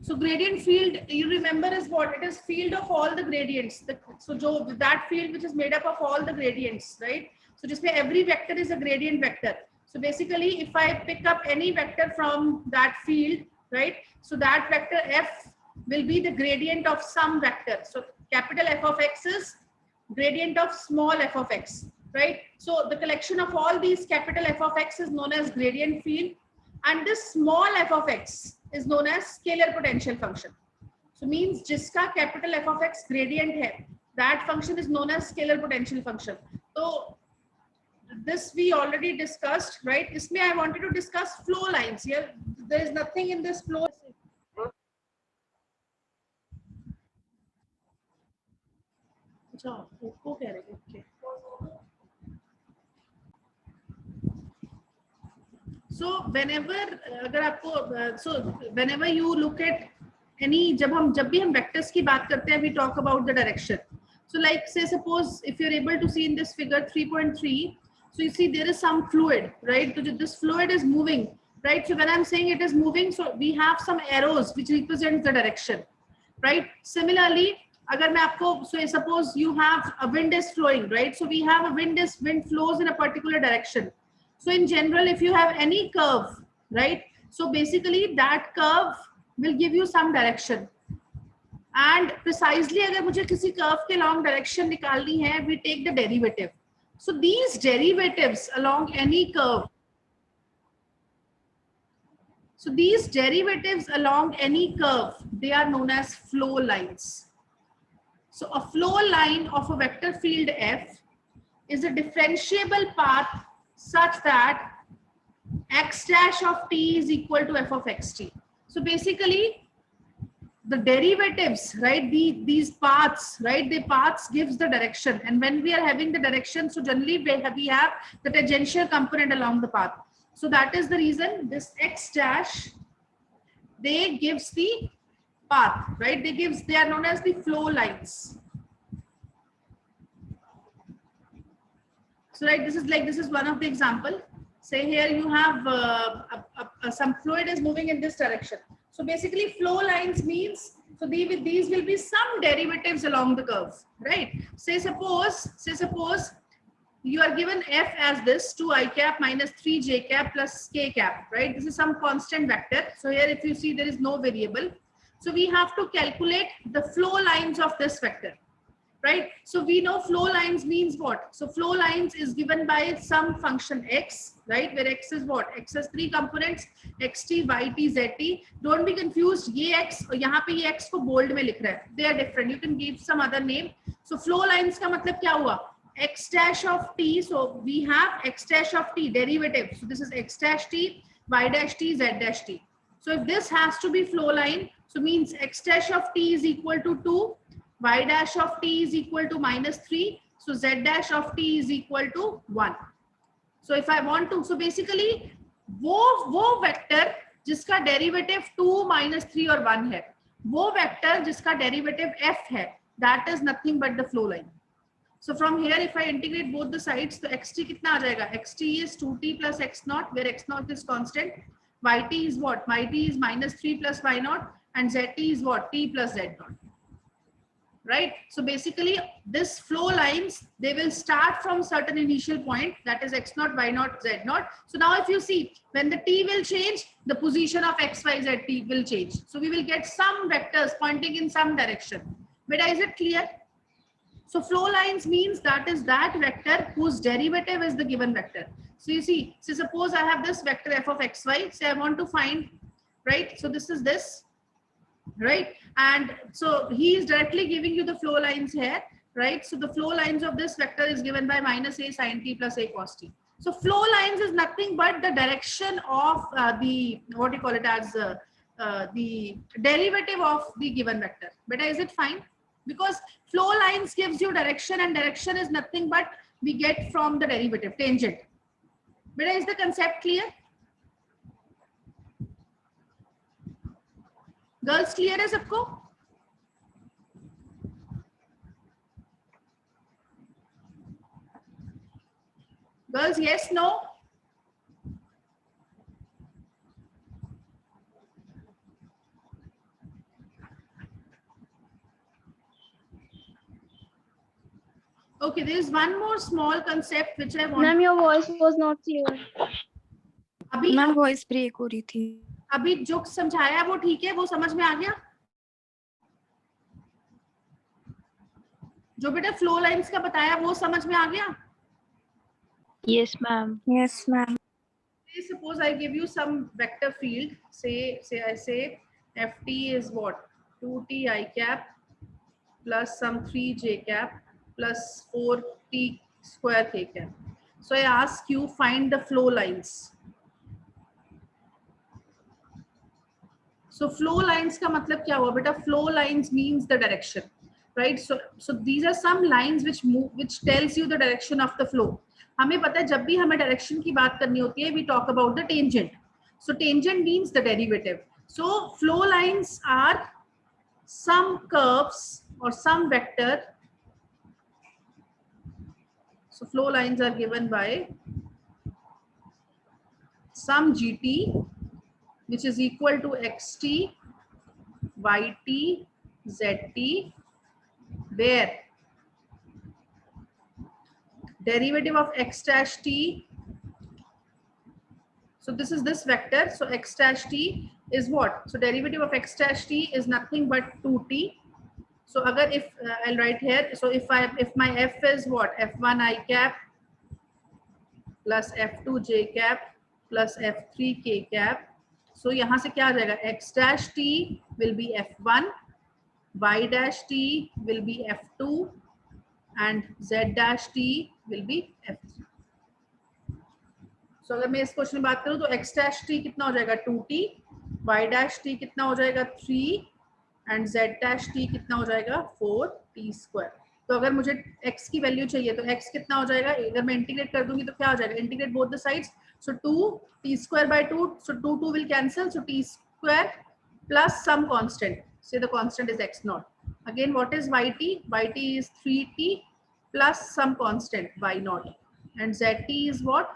So gradient field, you remember, is what? It is field of all the gradients. That field which is made up of all the gradients, right? So just say every vector is a gradient vector. So basically, if I pick up any vector from that field, right? So that vector f will be the gradient of some vector. So capital F of x is gradient of small f of x, right? So the collection of all these capital F of x is known as gradient field, and this small f of x is known as scalar potential function. So means जिसका capital F of x gradient है, that function is known as scalar potential function. So this we already discussed, right? इसमें I wanted to discuss flow lines. Here there is nothing in this flow. अच्छा, वो कह रहे हैं, okay. So whenever अगर आपको so whenever you look at any जब भी हम vectors की बात करते हैं, we talk about the direction. So like say suppose if you're able to see in this figure 3.3, so you see there is some fluid, right? So this fluid is moving, right? So when I'm saying it is moving, so we have some arrows which represent the direction, right? Similarly, अगर मैं आपको so suppose you have a wind is flowing, right? So we have a wind flows in a particular direction. So in general, if you have any curve, right? So basically that curve will give you some direction. And precisely अगर मुझे किसी curve के long direction निकालनी है, we take the derivative. So these derivatives along any curve, they are known as flow lines. So a flow line of a vector field F is a differentiable path such that x dash of t is equal to f of xt. So basically the derivatives, right, these paths, right, the paths gives the direction, and when we are having the direction, so generally we have the tangential component along the path. So that is the reason this x dash, they gives the path, right? They are known as the flow lines. So right, this is one of the example. Say here you have some fluid is moving in this direction. So basically flow lines means, so these will be some derivatives along the curve, right? Say suppose you are given f as this 2i cap minus 3j cap plus k cap, right? This is some constant vector. So here if you see there is no variable. So we have to calculate the flow lines of this vector, right? So we know flow lines means what? So flow lines is given by some function x, right? Where x is what? X has three components, xt, yt, zt. Don't be confused. ये x और यहाँ पे ये x को bold में लिख रहा है. They are different. You can give some other name. So flow lines का मतलब क्या हुआ? X dash of t. So we have x dash of t derivative. So this is x dash t, y dash t, z dash t. So if this has to be flow line, so means x dash of t is equal to 2. Y dash of t is equal to minus 3. So z dash of t is equal to 1. So if I want to, so basically वो vector जिसका derivative 2, minus 3 और 1 है, वो vector जिसका derivative f है, that is nothing but the flow line. So from here if I integrate both the sides, so xt कितना आ जाएगा? xt is 2t plus x naught, where x naught is constant. Yt is what? Yt is minus 3 plus y naught, and zt is what? T plus z naught. Right? So basically this flow lines, they will start from certain initial point, that is x naught, y naught, z naught. So now if you see, when the t will change, the position of x, y, z, t will change. So we will get some vectors pointing in some direction. But is it clear? So flow lines means that is that vector whose derivative is the given vector. So you see, so suppose I have this vector f of xy, say I want to find, right? So this is this, right? And so he is directly giving you the flow lines here, right? So the flow lines of this vector is given by minus a sin t plus a cos t. So flow lines is nothing but the direction of the, what you call it as the derivative of the given vector. But is it fine? Because flow lines gives you direction, and direction is nothing but we get from the derivative, tangent. But is the concept clear? Girls clear है सबको? Girls yes no? Okay, there is one more small concept which I want. Ma'am, your voice was not clear. अभी ma'am voice break हो रही थी. अभी जो समझाया वो ठीक है, वो समझ में आ गया? जो बेटा फ्लो लाइंस का बताया वो समझ में आ गया? Yes, ma'am. Yes ma'am. Suppose I give you some vector field. Say I say ft is what? 2t I cap plus some 3j cap plus 4t square k cap. So I ask you find the flow lines. So flow lines का मतलब क्या हुआ बेटा? Flow lines means the direction, right? So these are some lines which move, which tells you the direction of the flow. हमें पता है जब भी हमें direction की बात करनी होती है, we talk about the tangent. So tangent means the derivative. So flow lines are some curves or some vector. So flow lines are given by some gt which is equal to xt, yt, zt, where derivative of x dash t, so this is this vector, so x dash t is what? So derivative of x dash t is nothing but 2t. So agar if I'll write here, so if my f is what? f1 I cap plus f2 j cap plus f3 k cap, so यहाँ से क्या आ जाएगा? x dash t will be f1, y dash t will be f2 and z dash t will be f3. So अगर मैं इस question में बात करूं तो x dash t कितना हो जाएगा? 2t, y dash t कितना हो जाएगा? 3 and z dash t कितना हो जाएगा? 4t square. तो अगर मुझे x की वैल्यू चाहिए तो x कितना हो जाएगा? अगर मैं इंटीग्रेट कर दूंगी तो क्या हो जाएगा? Integrate both the sides, so 2t square by 2, so 2 will cancel, so t square plus some constant, say the constant is x naught. Again, what is yt? Yt is 3t plus some constant y naught, and zt is what?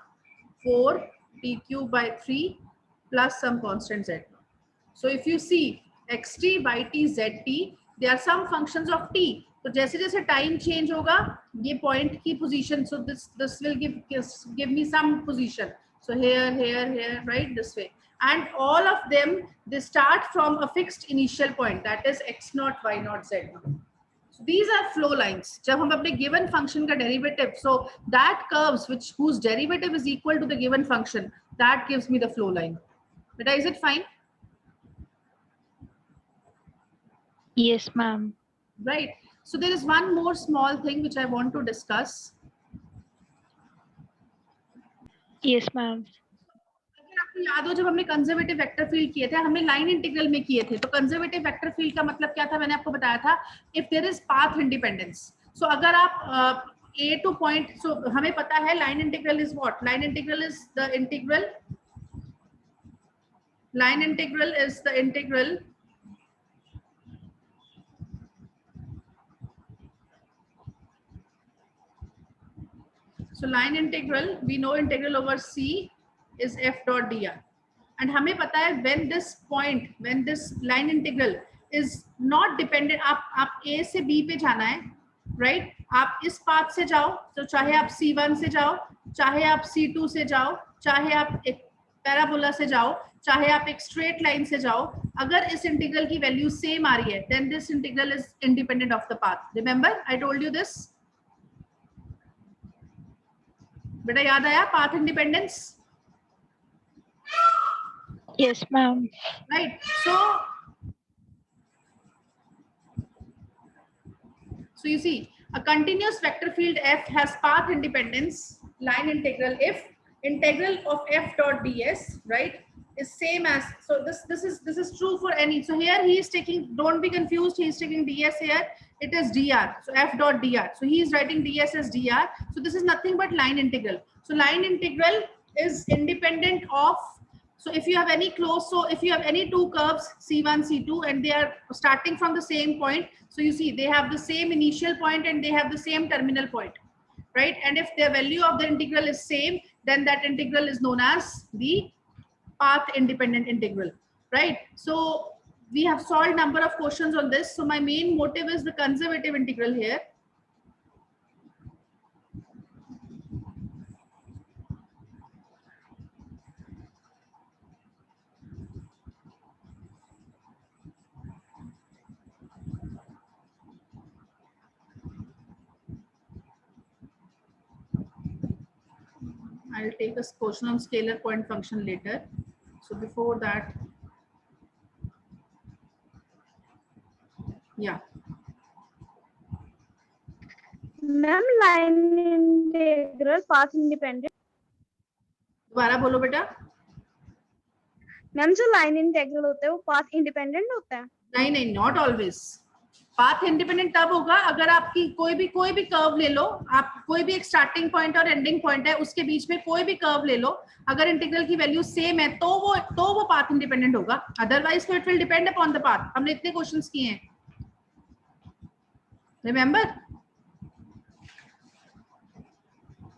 4t cube by 3 plus some constant z. So if you see xt, yt, zt, they are some functions of t. तो जैसे जैसे time change होगा ये point की position, so this will give me some position. So here, right, this way, and all of them they start from a fixed initial point, that is x naught, y naught, z naught. So these are flow lines. जब हम अपने given function का derivative, so that curves whose derivative is equal to the given function, that gives me the flow line. But is it fine? Yes, ma'am. Right. So there is one more small thing which I want to discuss. Yes, ma'am. अगर आपको याद हो जब हमने conservative vector field किए थे, हमने line integral में किए थे, तो कंजर्वेटिव वेक्टर फील्ड का मतलब क्या था? मैंने आपको बताया था, if there is path independence. So अगर आप ए टू पॉइंट, सो हमें पता है line integral is what? Line integral is the integral, line integral is the integral so line integral, we know integral over c is f dot dr, and हमें पता है when this point, when this line integral is not dependent, आप a से b पे जाना है, right? आप इस पाथ से जाओ, तो चाहे आप c1 से जाओ, चाहे आप c2 से जाओ, चाहे आप एक पैराबोला से जाओ, चाहे आप एक स्ट्रेट लाइन से जाओ, अगर इस इंटीग्रल की वैल्यू सेम आ रही है, then this integral is independent of the path. Remember I told you this? बेटा याद आया path independence? Yes, ma'am. Right. So you see, a continuous vector field f has path independence, line integral, if integral of f dot ds, right, is same as, so this is true for any. So here he is taking, don't be confused, he is taking ds here, it is dr, so f dot dr, so he is writing ds as dr, so this is nothing but line integral. So line integral is independent of, so if you have any close, so if you have any two curves c1, c2, and they are starting from the same point, so you see they have the same initial point and they have the same terminal point, right? And if the value of the integral is same, then that integral is known as the path independent integral, right? So we have solved number of questions on this. So my main motive is the conservative integral here. I'll take a question on scalar point function later. So before that, yeah. Ma'am line integral path independent दोबारा बोलो बेटा. Ma'am जो line integral होता है वो path independent होता है नहीं नहीं, नॉट ऑलवेज. पाथ इंडिपेंडेंट तब होगा अगर आपकी कोई भी कर्व ले लो, आप कोई भी एक स्टार्टिंग पॉइंट और एंडिंग पॉइंट है, उसके बीच में कोई भी कर्व ले लो, अगर इंटीग्रल की वैल्यू सेम है तो वो पाथ इंडिपेंडेंट होगा. अदरवाइज तो it will depend upon the path. हमने इतने क्वेश्चंस किए हैं, remember?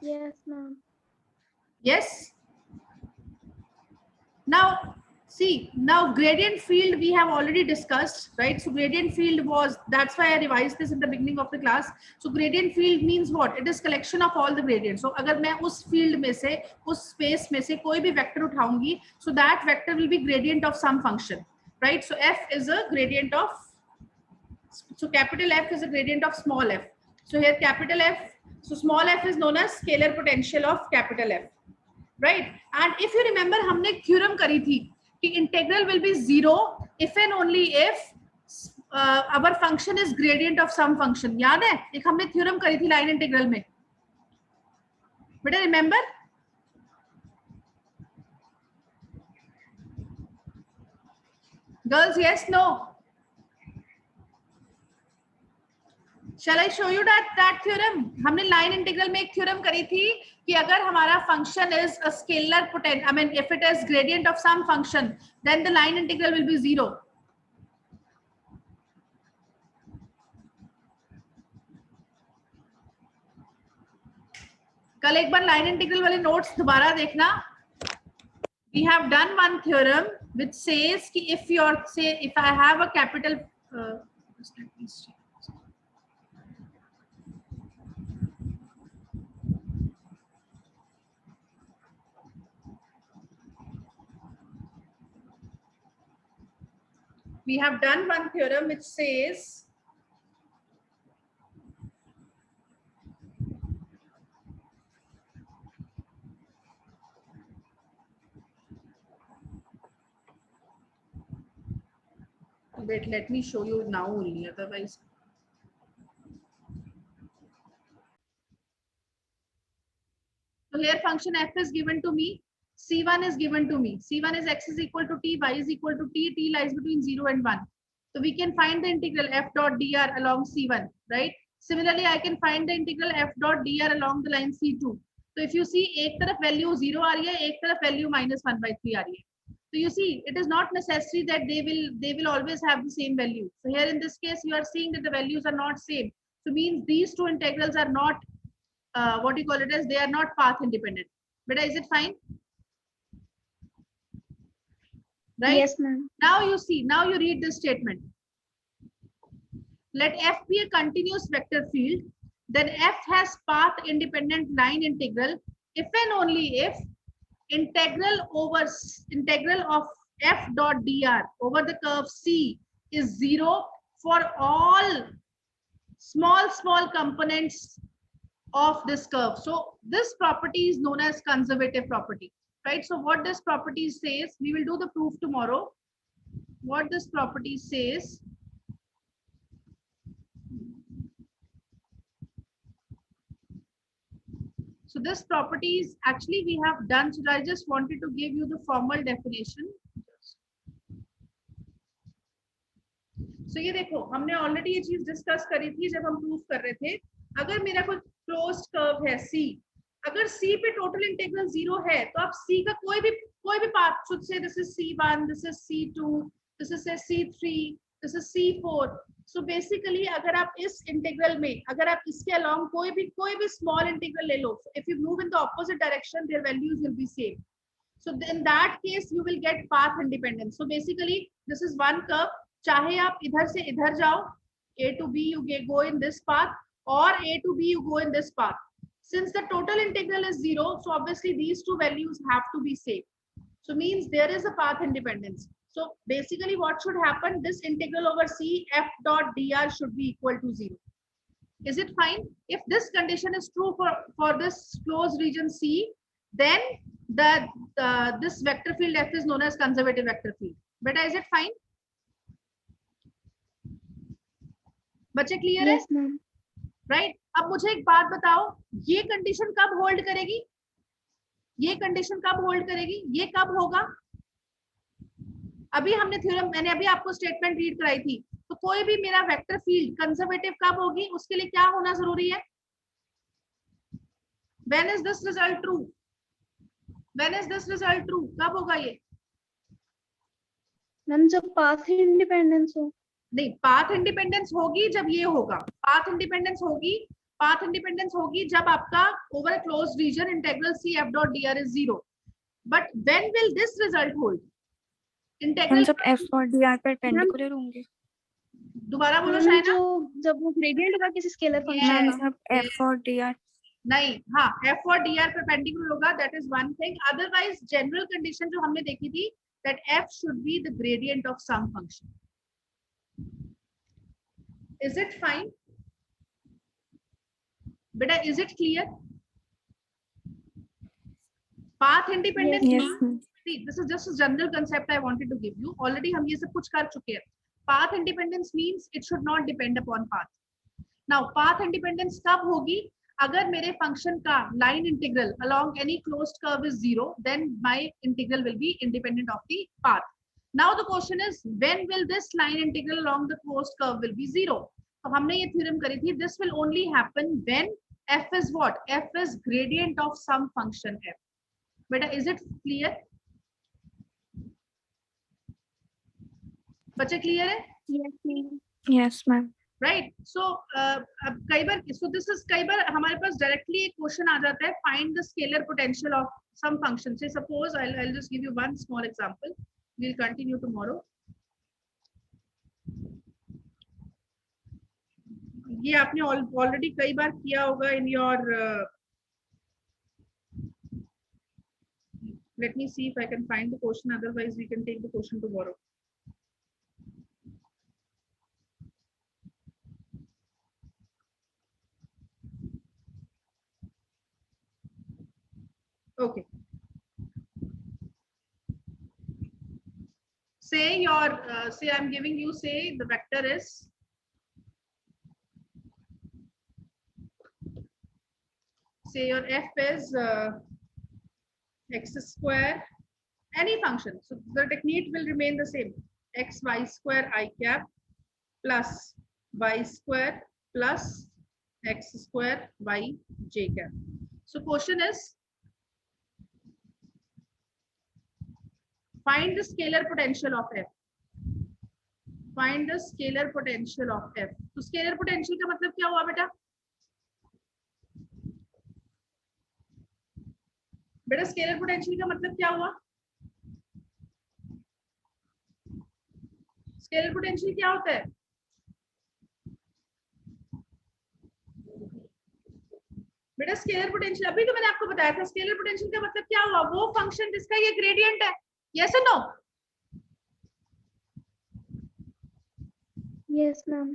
Yes ma'am. Yes. Now, see, now gradient field we have already discussed, right? So gradient field was, that's why I revised this in the beginning of the class. So gradient field means what? It is collection of all the gradients. So अगर मैं उस field में से, उस space में से कोई भी vector उठाऊंगी, so that vector will be gradient of some function, right? So f is a gradient of, so capital F is a gradient of small f. So here capital F, so small f is known as scalar potential of capital F. Right? And if you remember, हमने theorem करी थी कि integral will be zero if and only if our function is gradient of some function. याद है? एक हमने theorem करी थी line integral में. बेटा remember? Girls, yes, no? Shall I show you that theorem? हमने line integral में एक theorem करी थी कि अगर हमारा function is a scalar potential, I mean if it is gradient of some function, then the line integral will be zero. कल एक बार line integral वाले notes दोबारा देखना. We have done one theorem which says कि if I have a capital, we have done one theorem which says wait, let me show you now only, otherwise. So here function f is given to me, c1 is given to me. C1 is x is equal to t, y is equal to t, t lies between 0 and 1. So we can find the integral f dot dr along c1, right? Similarly, I can find the integral f dot dr along the line c2. So if you see, एक तरफ value 0 आ रही है, एक तरफ value -1/3 आ रही है. So you see, it is not necessary that they will always have the same value. So here in this case, you are seeing that the values are not same. So means these two integrals are not what you call it as, they are not path independent. But is it fine? Right? Yes ma'am. Now you see, now you read this statement. Let f be a continuous vector field, then f has path independent line integral if and only if integral of f dot dr over the curve C is 0 for all small components of this curve. So this property is known as conservative property, right? So what this property says, we will do the proof tomorrow. What this property says, so this property is actually we have done, so I just wanted to give you the formal definition. So ये देखो, हमने already ये चीज discuss करी थी जब हम proof कर रहे थे. अगर मेरा कोई closed curve है C, अगर C पे total integral 0 है, तो आप C का कोई भी path, should say this is C1, this is C2, this is say C3, this is C4. So basically अगर आप इस integral में, अगर आप इसके along कोई भी small integral ले लो, so if you move in the opposite direction, their values will be same. So in that case, you will get path independence. So basically, this is one curve. चाहे आप इधर से इधर जाओ, A to B you go in this path, or A to B you go in this path. Since the total integral is 0, so obviously these two values have to be same. So means there is a path independence. So basically what should happen, this integral over C f dot dr should be equal to 0. Is it fine? If this condition is true for this closed region C, then this vector field F is known as conservative vector field. Beta, is it fine? बच्चे clear है? Yes, ma'am. Right. अब मुझे एक बात बताओ, ये condition कब hold करेगी? ये कंडीशन कब होल्ड करेगी? ये कब होगा? अभी हमने थ्योरम, मैंने अभी आपको स्टेटमेंट रीड कराई थी. तो कोई भी मेरा वेक्टर फील्ड कंजर्वेटिव कब होगी, उसके लिए क्या होना जरूरी है? When is this result true? When is this result true? कब होगा ये? मैम जब पाथ इंडिपेंडेंस हो. नहीं, पाथ इंडिपेंडेंस होगी जब ये होगा. पाथ इंडिपेंडेंस होगी जब आपका over a closed region integral C F dot dr is 0. But when will this result hold? हम इंटीग्रल जब f और dr परपेंडिकुलर होंगे. दोबारा बोलो मैम शायद. जो जब वो ग्रेडियंट होगा किसी स्केलर मैम फंक्शन का. जब f और dr नहीं, हाँ, F और dr परपेंडिकुलर होगा, that is one thing. Otherwise general condition जो हमने देखी थी, that F should be the gradient of some function. Is it fine? Beta, is it clear? Path independence. yes ma'am. See, this is just a general concept I wanted to give you. Already हम ये सब कुछ कर चुके हैं. Path independence means it should not depend upon path. Now, path independence कब होगी? अगर मेरे फंक्शन का line integral along any closed curve is 0, then my integral will be independent of the path. Now the question is, when will this line integral along the closed curve will be 0? तो हमने ये theorem करी थी. This will only happen when f is what? F is gradient of some function f. Beta, is it clear? बच्चे clear है? Yes, ma'am. yes ma'am. Right. So अब कई बार, so this is, कई बार हमारे पास डायरेक्टली एक question आ जाता है, find the scalar potential of some function. Say suppose I will just give you one small example. We will continue tomorrow. ये आपने ऑलरेडी कई बार किया होगा in your, let me see if I can find the question, otherwise we can take the question tomorrow. Okay. Say your, say I'm giving you, say the vector is say your f is x square, any function. So the technique will remain the same. X y square I cap plus y square plus x square y j cap. So question is, find the scalar potential of f. Find the scalar potential of f. तो scalar potential का मतलब क्या हुआ बेटा? बेटा scalar potential का मतलब क्या हुआ? स्केलर पोटेंशियल क्या होता है? बेटा स्केलर पोटेंशियल, अभी तो मैंने आपको बताया था, स्केलर पोटेंशियल का मतलब क्या हुआ? वो फंक्शन जिसका ये ग्रेडियंट है. यस और no? Yes, ma'am.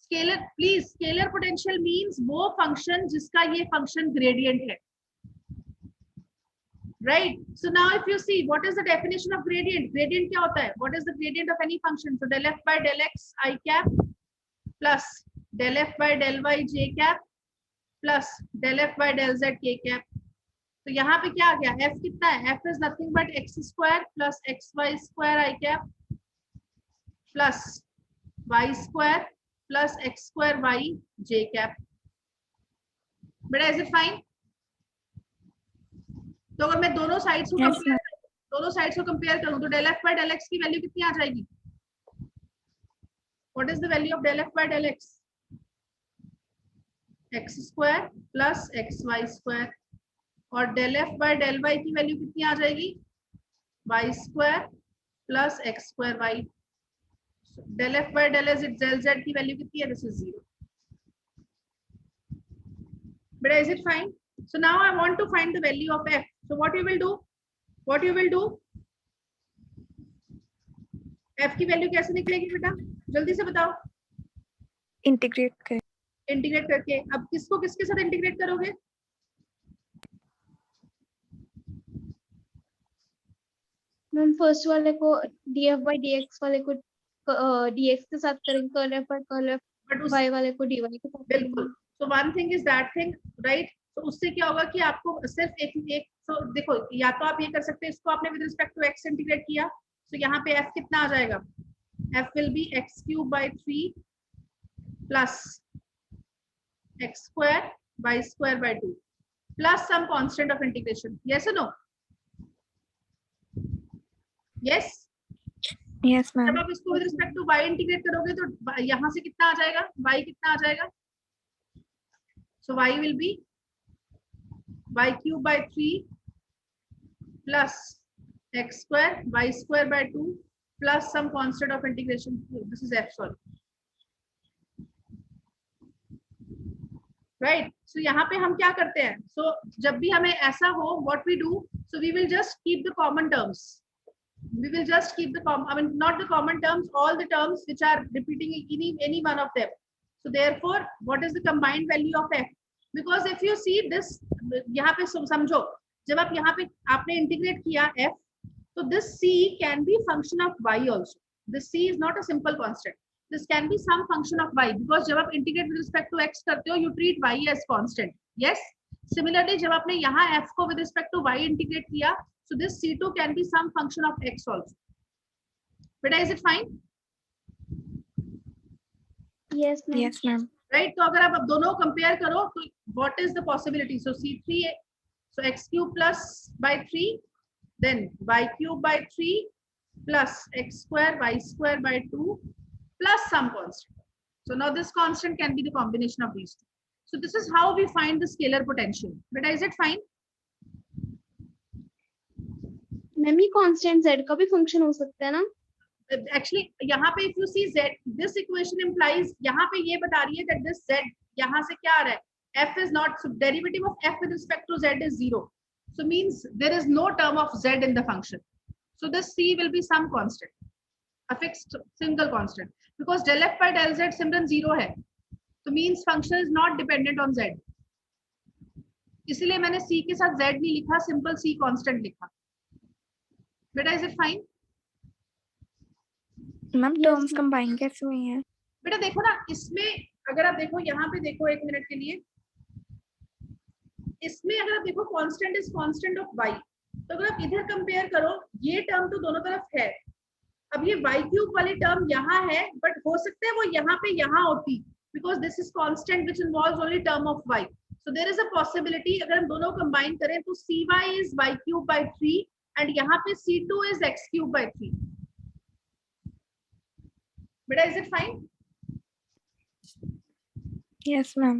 Scalar, please, scalar potential means वो फंक्शन जिसका ये फंक्शन ग्रेडियंट है. Right. So now if you see, what is the definition of gradient? Gradient क्या होता है? What is the gradient of any function? So del f by del x I cap plus del f by del y j cap plus del f by del z k cap. तो यहाँ पे क्या आ गया? f कितना है? f is nothing but x square plus xy square I cap plus y square plus x square y j cap. But is it fine? तो अगर मैं दोनों साइड्स को कंपेयर करूं तो del f by del x की value कितनी आ जाएगी? What is the value of del f by del x? x square plus xy square. और del f by del y की वैल्यू कितनी आ जाएगी? y square plus x square y. So, del f by del z, del z की value कितनी है? This is 0. But is it fine? So now I want to find the value of f. So what you will do? What you will do? f की value कैसे निकलेगी बेटा? जल्दी से बताओ. इंटीग्रेट करें. इंटीग्रेट करके, अब किसको किसके साथ इंटीग्रेट करोगे? मैम फर्स्ट वाले को df by dx वाले को dx के साथ करेंगे, curl f by curl f, but उस y वाले को dy के साथ बिल्कुल, करेंगे। so one thing is that thing, right? तो उससे क्या होगा कि आपको सिर्फ एक so देखो, या तो आप ये कर सकते हैं, इसको आपने with respect to x integrate किया, तो यहाँ पे f कितना आ जाएगा, f will be x cube by 3 plus x square y square by 2 plus some constant of integration. Yes or no? Yes. Yes, जब ma'am. आप इसको with respect to y integrate करोगे तो यहाँ से कितना आ जाएगा, y कितना आ जाएगा, so y will be y cube by 3 plus x square y square by 2 plus some constant of integration. This is f, sorry. Right? So यहाँ पे हम क्या करते हैं, so जब भी हमें ऐसा हो, what we do, so we will just keep the common terms. We will just keep the I mean not the common terms, all the terms which are repeating in any one of them. So therefore, what is the combined value of f? Because if you see this, यहाँ पे समझो, जब आप यहाँ पे आपने integrate किया f, so this c can be function of y also. This c is not a simple constant. This can be some function of y, because जब आप integrate with respect to x करते हो, you treat y as constant. Yes. Similarly, जब आपने यहाँ f को with respect to y integrate किया, so this c2 can be some function of x also. But is it fine? Yes, ma'am. Yes, ma'am. Right? तो अगर आप अब दोनों compare करो, तो what is the possibility? So c3, so x cube plus by 3, then y cube by 3 plus x square y square by 2 plus some constant. So now this constant can be the combination of these two. So this is how we find the scalar potential. But is it fine? Ma'am ये constant z का भी function हो सकता है ना? Actually यहाँ पे if you see z, this equation implies, यहाँ पे ये बता रही है that this z यहाँ से क्या आ रहा है, f is not, so derivative of f with respect to z is 0. So means there is no term of z in the function. So this c will be some constant, a fixed single constant, because del f by del z सिमरन 0 है, so means function is not dependent on z. इसलिए मैंने c के साथ z नहीं लिखा, simple c constant लिखा. बेटा is it fine? Ma'am Yes, terms ma'am. Combine कैसे हुई हैं? बेटा देखो ना, इसमें अगर आप देखो, यहाँ पे देखो एक मिनट के लिए, इसमें अगर आप देखो constant is constant of y, तो अगर आप इधर कंपेयर करो, ये टर्म तो दोनों तरफ है, अब ये y क्यूब वाली टर्म यहाँ है, बट हो सकता है वो यहाँ पे यहाँ होती, because this is constant which involves only term of y. So there is a possibility, अगर हम दोनों कंबाइन करें तो cy is y cube by 3 and यहाँ पे c2 is x cube by 3. बेटा is it fine? Yes ma'am.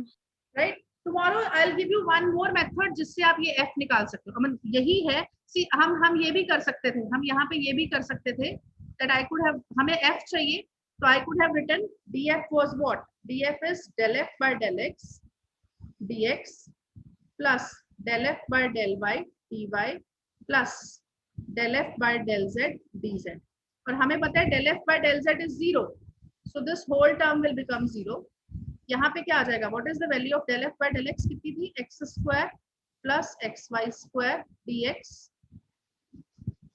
Right? Tomorrow I will give you one more method जिससे आप ये f निकाल सकते हो. यही है, सी हम ये भी कर सकते थे, हम यहाँ पे ये भी कर सकते थे, that I could have, हमें f चाहिए, तो I could have written df was what? df is del f by del x dx plus del f by del y dy plus del f by del z dz. और हमें पता है del f by del z is 0, so this whole term will become 0. यहाँ पे क्या आ जाएगा, what is the value of del f by del x कितनी थी, x square plus xy square dx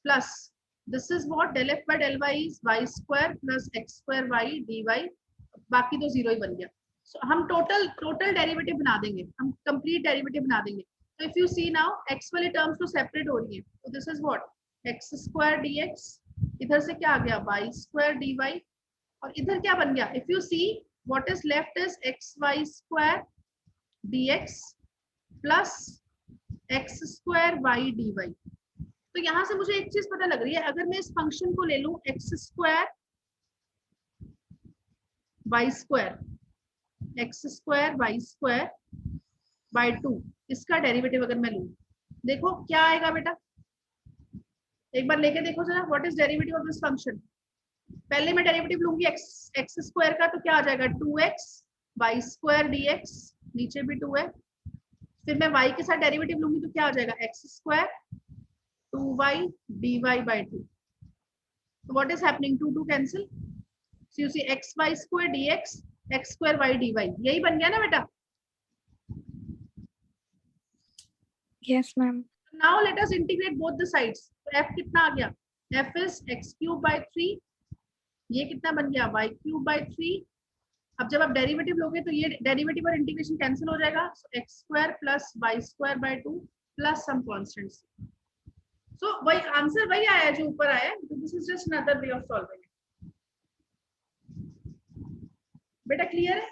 plus this is what del f by del y is y square plus x square y dy, बाकी तो 0 ही बन गया. So हम total derivative बना देंगे, हम कंप्लीट डेरिवेटिव बना देंगे. So if you see now, x वाली टर्म्स तो सेपरेट हो रही है, so this is what x square dx, इधर से क्या आ गया y square dy, और इधर क्या बन गया, if you see what is left is xy square dx plus x square y dy. तो यहाँ से मुझे एक चीज पता लग रही है, अगर मैं इस फंक्शन को ले लूं x square y square by 2, इसका डेरिवेटिव अगर मैं लूं, देखो क्या आएगा बेटा, एक बार लेके देखो जरा, what is derivative of this function. पहले मैं डेरिवेटिव लूंगी x स्क्वायर का, तो क्या आ जाएगा 2x y स्क्वायर dx, नीचे भी 2 है, फिर मैं y के साथ डेरिवेटिव लूंगी तो क्या आ जाएगा x square 2y dy by 2. So what is happening, 2 cancel, so you see xy square dx x square y dy, यही बन गया ना बेटा. Yes ma'am. Now let us integrate both the sides. तो f कितना आ गया, f is x cube by 3, ये कितना बन गया y cube by 3. अब जब आप डेरिवेटिव लोगे तो ये डेरिवेटिव और इंटीग्रेशन कैंसिल हो जाएगा. So x square plus y square by 2 plus some constants. So वही आंसर वही आया जो ऊपर आया. This is just another way of solving it. बेटा क्लियर है?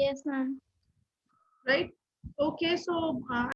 Yes, ma'am. Right? Okay, so